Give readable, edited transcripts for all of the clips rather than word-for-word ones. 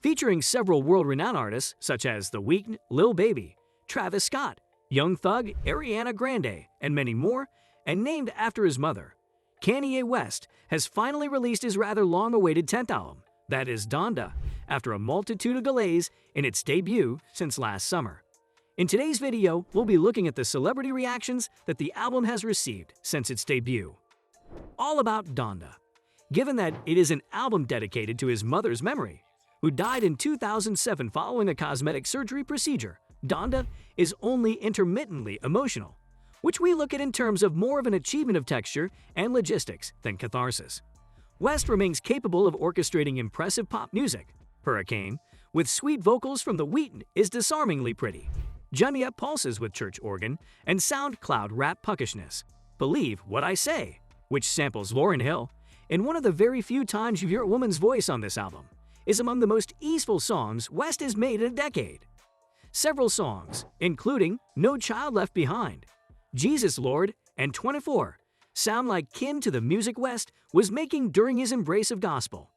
featuring several world-renowned artists such as The Weeknd, Lil Baby, Travis Scott, Young Thug, Ariana Grande, and many more, and named after his mother. Kanye West has finally released his rather long-awaited 10th album, that is Donda, after a multitude of delays in its debut since last summer. In today's video, we'll be looking at the celebrity reactions that the album has received since its debut. All about Donda. Given that it is an album dedicated to his mother's memory, who died in 2007 following a cosmetic surgery procedure, Donda is only intermittently emotional, which we look at in terms of more of an achievement of texture and logistics than catharsis. West remains capable of orchestrating impressive pop music. Hurricane, with sweet vocals from The Weeknd, is disarmingly pretty. Junya pulses with church organ and SoundCloud rap puckishness. Believe What I Say, which samples Lauryn Hill, in one of the very few times you hear a woman's voice on this album, is among the most easeful songs West has made in a decade. Several songs, including No Child Left Behind, Jesus Lord, and 24, sound like kin to the music West was making during his embrace of gospel.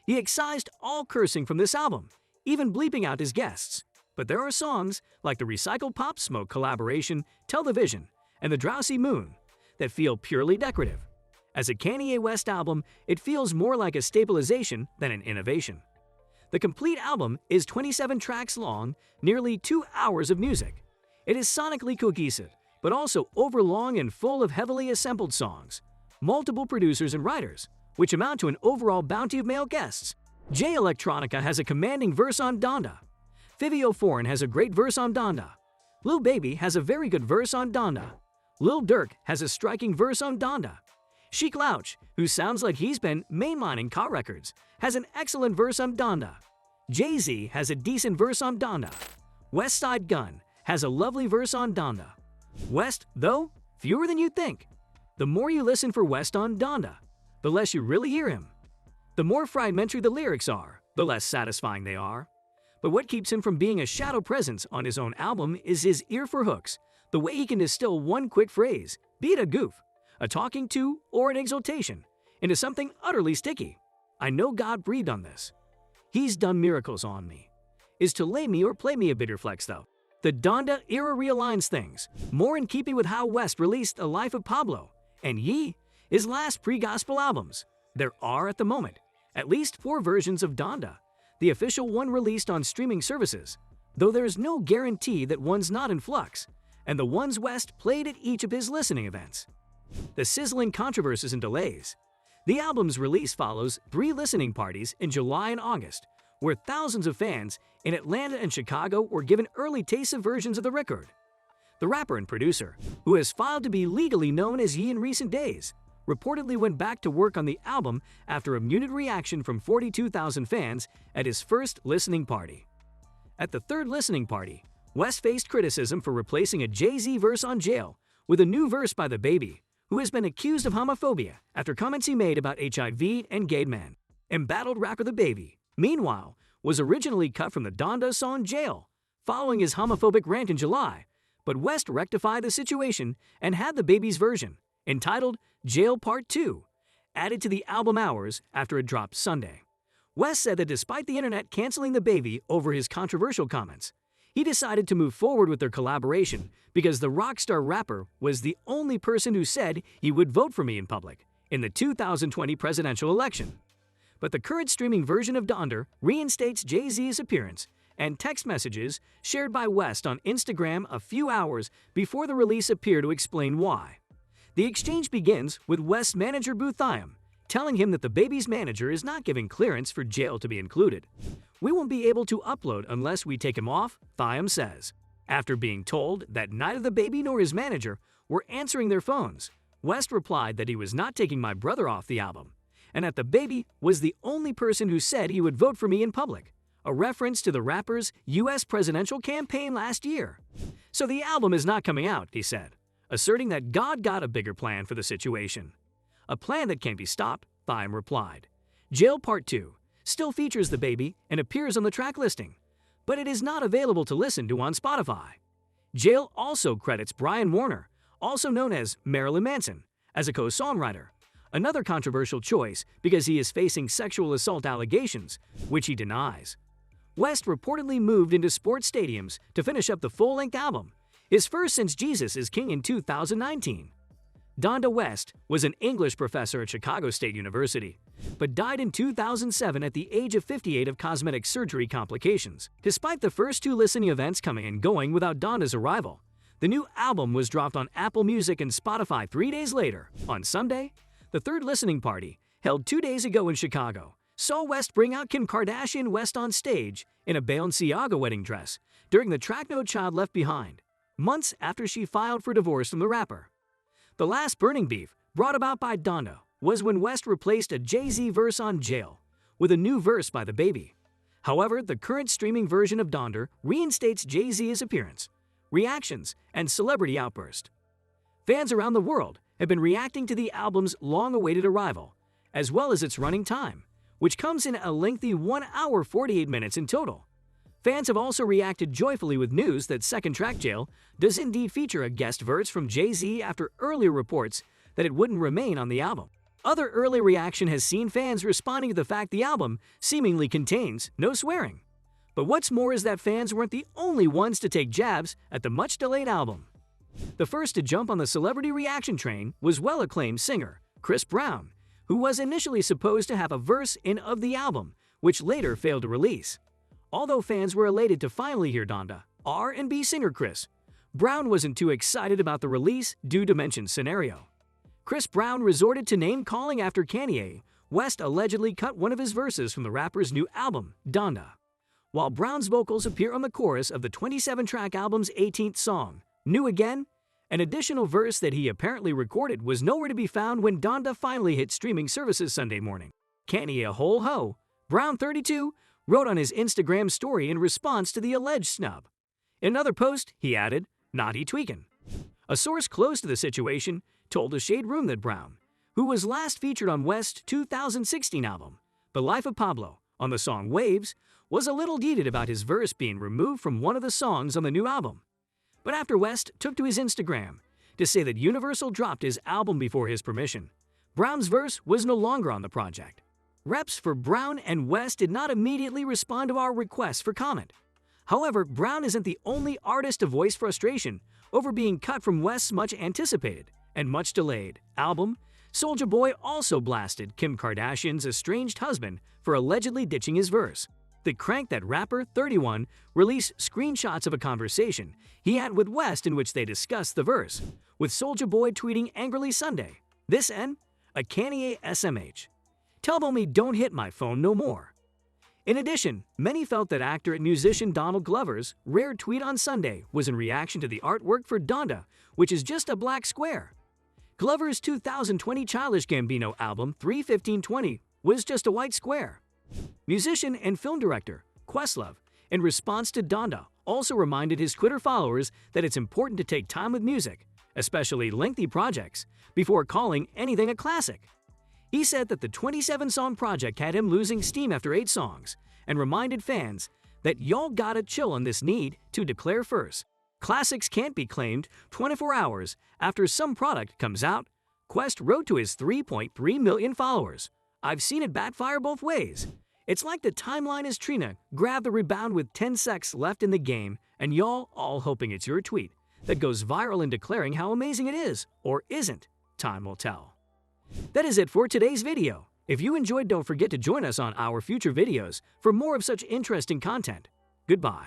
He excised all cursing from this album, even bleeping out his guests. But there are songs, like the recycled Pop Smoke collaboration Tell the Vision and The Drowsy Moon, that feel purely decorative. As a Kanye West album, it feels more like a stabilization than an innovation. The complete album is 27 tracks long, nearly 2 hours of music. It is sonically cohesive, but also overlong and full of heavily assembled songs, multiple producers and writers, which amount to an overall bounty of male guests. Jay Electronica has a commanding verse on Donda. Fivio Foreign has a great verse on Donda. Lil Baby has a very good verse on Donda. Lil Durk has a striking verse on Donda. Sheek Louch, who sounds like he's been mainlining car records, has an excellent verse on Donda. Jay-Z has a decent verse on Donda. Westside Gunn has a lovely verse on Donda. West, though, fewer than you'd think. The more you listen for West on Donda, the less you really hear him. The more fragmentary the lyrics are, the less satisfying they are. But what keeps him from being a shadow presence on his own album is his ear for hooks, the way he can distill one quick phrase, be it a goof, a talking to, or an exaltation, into something utterly sticky. I know God breathed on this. He's done miracles on me. Is to lay me or play me a bitter flex, though. The Donda era realigns things, more in keeping with how West released A Life of Pablo and Ye, his last pre-gospel albums. There are, at the moment, at least 4 versions of Donda, the official one released on streaming services, though there is no guarantee that one's not in flux, and the ones West played at each of his listening events. The sizzling controversies and delays. The album's release follows 3 listening parties in July and August, where thousands of fans in Atlanta and Chicago were given early tastes of versions of the record. The rapper and producer, who has filed to be legally known as Ye in recent days, reportedly went back to work on the album after a muted reaction from 42,000 fans at his first listening party. At the 3rd listening party, West faced criticism for replacing a Jay-Z verse on Jail with a new verse by The Baby, who has been accused of homophobia after comments he made about HIV and gay men. Embattled rapper The Baby, meanwhile, was originally cut from the Donda song Jail, following his homophobic rant in July, but West rectified the situation and had The Baby's version, entitled Jail Part 2, added to the album hours after it dropped Sunday. West said that despite the internet canceling The Baby over his controversial comments, he decided to move forward with their collaboration because the rockstar rapper was the only person who said he would vote for me in public in the 2020 presidential election. But the current streaming version of Donda reinstates Jay-Z's appearance and text messages shared by West on Instagram a few hours before the release appear to explain why. The exchange begins with West's manager Boo Thiam telling him that The Baby's manager is not giving clearance for Jail to be included. We won't be able to upload unless we take him off, Thiam says. After being told that neither The Baby nor his manager were answering their phones, West replied that he was not taking my brother off the album, and that The Baby was the only person who said he would vote for me in public, a reference to the rapper's U.S. presidential campaign last year. So the album is not coming out, he said, asserting that God got a bigger plan for the situation. A plan that can't be stopped, Thiam replied. Jail Part 2 still features The Baby and appears on the track listing, but it is not available to listen to on Spotify. Jail also credits Brian Warner, also known as Marilyn Manson, as a co-songwriter, another controversial choice because he is facing sexual assault allegations, which he denies. West reportedly moved into sports stadiums to finish up the full-length album, his first since Jesus is King in 2019. Donda West was an English professor at Chicago State University, but died in 2007 at the age of 58 of cosmetic surgery complications. Despite the first two listening events coming and going without Donda's arrival, the new album was dropped on Apple Music and Spotify 3 days later. On Sunday, the third listening party, held 2 days ago in Chicago, saw West bring out Kim Kardashian West on stage in a Balenciaga wedding dress during the track No Child Left Behind, months after she filed for divorce from the rapper. The last burning beef, brought about by Donda, was when West replaced a Jay-Z verse on Jail with a new verse by The Baby. However, the current streaming version of Donda reinstates Jay-Z's appearance, reactions, and celebrity outburst. Fans around the world have been reacting to the album's long-awaited arrival, as well as its running time, which comes in a lengthy 1 hour 48 minutes in total. Fans have also reacted joyfully with news that second track Jail does indeed feature a guest verse from Jay-Z after earlier reports that it wouldn't remain on the album. Other early reaction has seen fans responding to the fact the album seemingly contains no swearing. But what's more is that fans weren't the only ones to take jabs at the much-delayed album. The first to jump on the celebrity reaction train was well-acclaimed singer Chris Brown, who was initially supposed to have a verse in of the album, which later failed to release. Although fans were elated to finally hear Donda, R&B singer Chris Brown wasn't too excited about the release due to mentioned scenario. Chris Brown resorted to name-calling after Kanye West allegedly cut one of his verses from the rapper's new album, Donda. While Brown's vocals appear on the chorus of the 27-track album's 18th song, New Again, an additional verse that he apparently recorded was nowhere to be found when Donda finally hit streaming services Sunday morning. Kanye a whole ho, Brown 32, wrote on his Instagram story in response to the alleged snub. In another post, he added, "Naughty tweakin'." A source close to the situation told the Shade Room that Brown, who was last featured on West's 2016 album, The Life of Pablo, on the song Waves, was a little heated about his verse being removed from one of the songs on the new album. But after West took to his Instagram to say that Universal dropped his album before his permission, Brown's verse was no longer on the project. Reps for Brown and West did not immediately respond to our request for comment. However, Brown isn't the only artist to voice frustration over being cut from West's much-anticipated and much-delayed album. SOULJA Boy also blasted Kim Kardashian's estranged husband for allegedly ditching his verse. The Crank That Rapper, 31, released screenshots of a conversation he had with West in which they discussed the verse, with SOULJA Boy tweeting angrily Sunday, "This N, a Kanye SMH. Tell me don't hit my phone no more." In addition, many felt that actor and musician Donald Glover's rare tweet on Sunday was in reaction to the artwork for Donda, which is just a black square. Glover's 2020 Childish Gambino album 3:15:20 was just a white square. Musician and film director QUESTLOVE, in response to Donda, also reminded his Twitter followers that it's important to take time with music, especially lengthy projects, before calling anything a classic. He said that the 27-song project had him losing steam after 8 songs and reminded fans that y'all gotta chill on this need to declare first. Classics can't be claimed 24 hours after some product comes out, Quest wrote to his 3.3 million followers. "I've seen it backfire both ways. It's like the timeline is Trina grabbed the rebound with 10 seconds left in the game and y'all all hoping it's your tweet that goes viral in declaring how amazing it is, or isn't. Time will tell." That is it for today's video. If you enjoyed, don't forget to join us on our future videos for more of such interesting content. Goodbye.